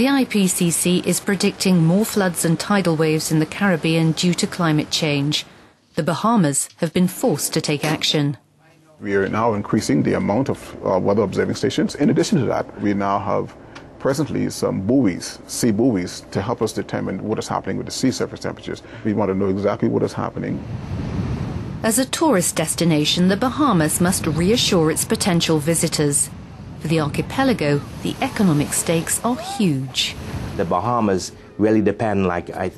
The IPCC is predicting more floods and tidal waves in the Caribbean due to climate change. The Bahamas have been forced to take action. We are now increasing the amount of weather observing stations. In addition to that, we now have presently some buoys, sea buoys, to help us determine what is happening with the sea surface temperatures. We want to know exactly what is happening. As a tourist destination, the Bahamas must reassure its potential visitors. For the archipelago, the economic stakes are huge. The Bahamas really depend,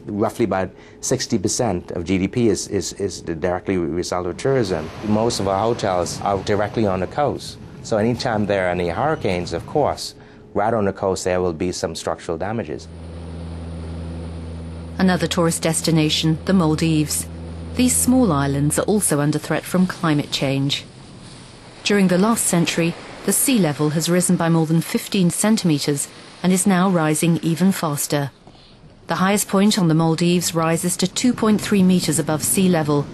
roughly about 60% of GDP is directly a result of tourism. Most of our hotels are directly on the coast. So anytime there are any hurricanes, of course, right on the coast there will be some structural damages. Another tourist destination, the Maldives. These small islands are also under threat from climate change. During the last century, the sea level has risen by more than 15 centimetres and is now rising even faster. The highest point on the Maldives rises to 2.3 metres above sea level.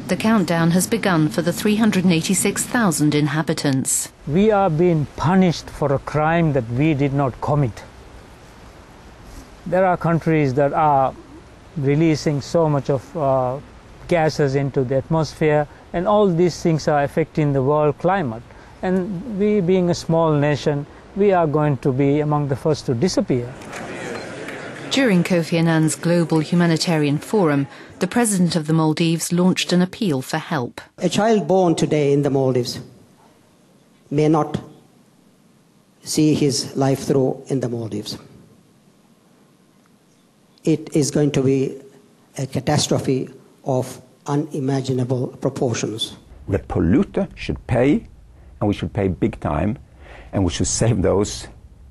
The countdown has begun for the 386,000 inhabitants. We are being punished for a crime that we did not commit. There are countries that are releasing so much of gases into the atmosphere, and all these things are affecting the world climate. And we, being a small nation, we are going to be among the first to disappear. During Kofi Annan's Global Humanitarian Forum, the President of the Maldives launched an appeal for help. A child born today in the Maldives may not see his life through in the Maldives. It is going to be a catastrophe of unimaginable proportions. The polluter should pay, and we should pay big time, and we should save those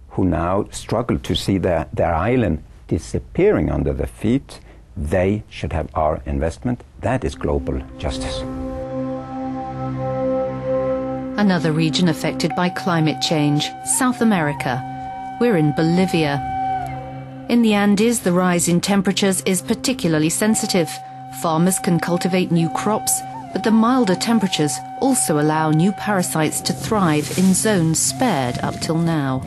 who now struggle to see their island disappearing under their feet. They should have our investment. That is global justice. Another region affected by climate change, South America. We're in Bolivia. In the Andes, the rise in temperatures is particularly sensitive. Farmers can cultivate new crops, but the milder temperatures also allow new parasites to thrive in zones spared up till now.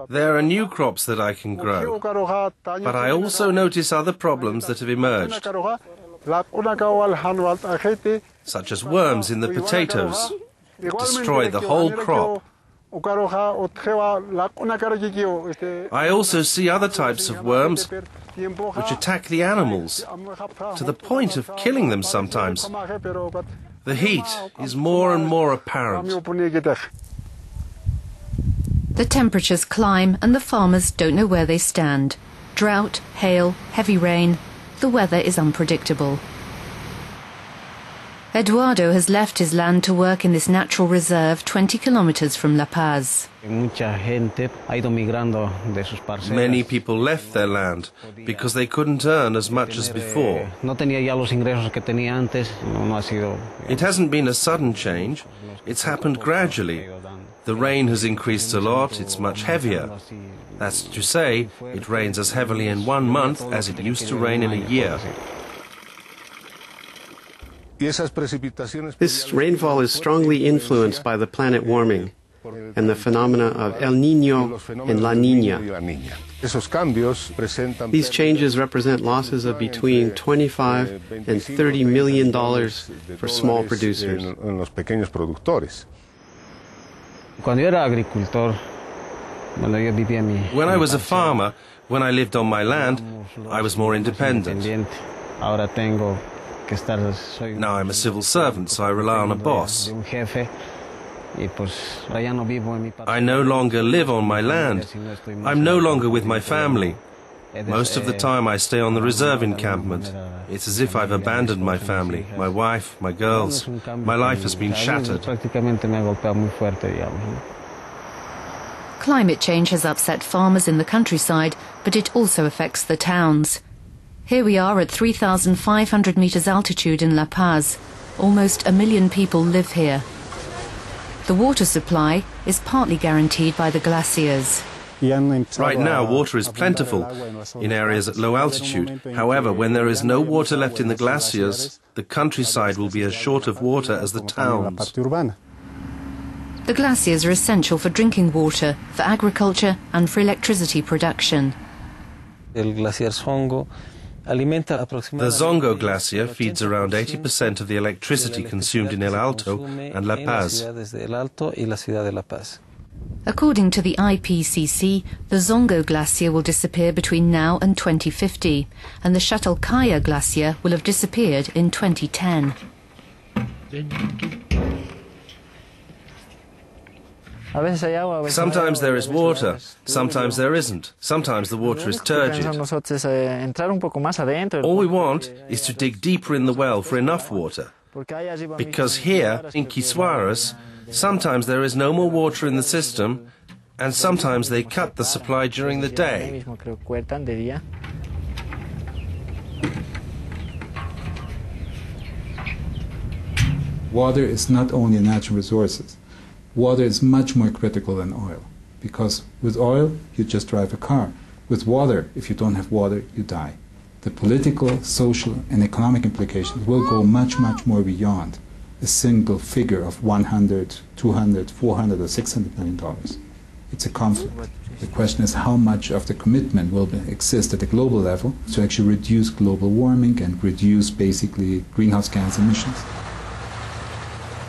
There are new crops that I can grow, but I also notice other problems that have emerged, such as worms in the potatoes that destroy the whole crop. I also see other types of worms which attack the animals, to the point of killing them sometimes. The heat is more and more apparent. The temperatures climb and the farmers don't know where they stand. Drought, hail, heavy rain, the weather is unpredictable. Eduardo has left his land to work in this natural reserve 20 kilometers from La Paz. Many people left their land because they couldn't earn as much as before. It hasn't been a sudden change, it's happened gradually. The rain has increased a lot, it's much heavier. That's to say, it rains as heavily in 1 month as it used to rain in a year. This rainfall is strongly influenced by the planet warming and the phenomena of El Niño and La Niña. These changes represent losses of between $25 and $30 million for small producers. When I was a farmer, when I lived on my land, I was more independent. Now I'm a civil servant, so I rely on a boss. I no longer live on my land. I'm no longer with my family. Most of the time I stay on the reserve encampment. It's as if I've abandoned my family, my wife, my girls. My life has been shattered. Climate change has upset farmers in the countryside, but it also affects the towns. Here we are at 3,500 meters altitude in La Paz. Almost 1 million people live here. The water supply is partly guaranteed by the glaciers. Right now, water is plentiful in areas at low altitude. However, when there is no water left in the glaciers, the countryside will be as short of water as the towns. The glaciers are essential for drinking water, for agriculture and for electricity production. The Zongo Glacier feeds around 80% of the electricity consumed in El Alto and La Paz. According to the IPCC, the Zongo Glacier will disappear between now and 2050, and the Chatalcaya Glacier will have disappeared in 2010. Sometimes there is water, sometimes there isn't. Sometimes the water is turgid. All we want is to dig deeper in the well for enough water. Because here, in Quisuaras, sometimes there is no more water in the system, and sometimes they cut the supply during the day. Water is not only a natural resource. Water is much more critical than oil, because with oil, you just drive a car. With water, if you don't have water, you die. The political, social, and economic implications will go much, much more beyond a single figure of 100, 200, 400, or $600 million. It's a conflict. The question is how much of the commitment will exist at the global level to actually reduce global warming and reduce basically greenhouse gas emissions.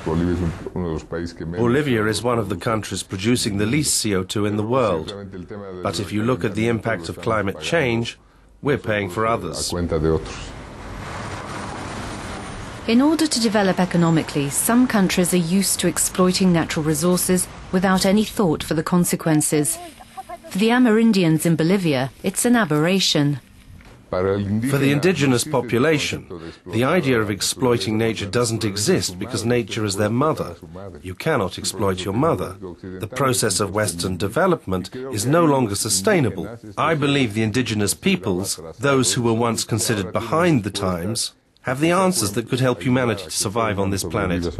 Bolivia is one of the countries producing the least CO2 in the world. But if you look at the impact of climate change, we're paying for others. In order to develop economically, some countries are used to exploiting natural resources without any thought for the consequences. For the Amerindians in Bolivia, it's an aberration. For the indigenous population, the idea of exploiting nature doesn't exist because nature is their mother. You cannot exploit your mother. The process of Western development is no longer sustainable. I believe the indigenous peoples, those who were once considered behind the times, have the answers that could help humanity to survive on this planet.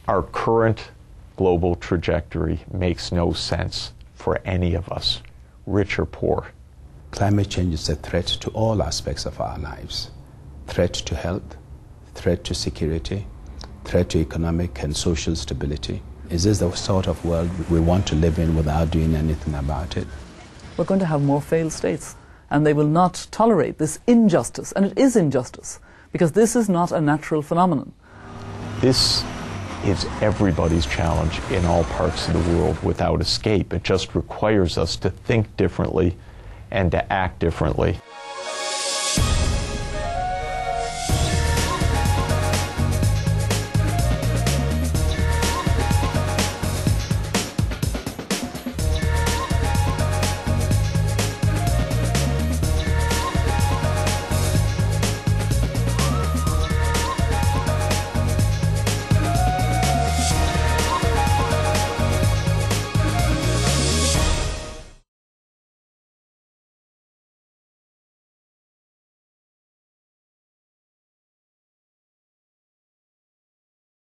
Our current global trajectory makes no sense for any of us, rich or poor. Climate change is a threat to all aspects of our lives. Threat to health, threat to security, threat to economic and social stability. Is this the sort of world we want to live in without doing anything about it? We're going to have more failed states, and they will not tolerate this injustice, and it is injustice, because this is not a natural phenomenon. This is everybody's challenge in all parts of the world without escape. It just requires us to think differently and to act differently.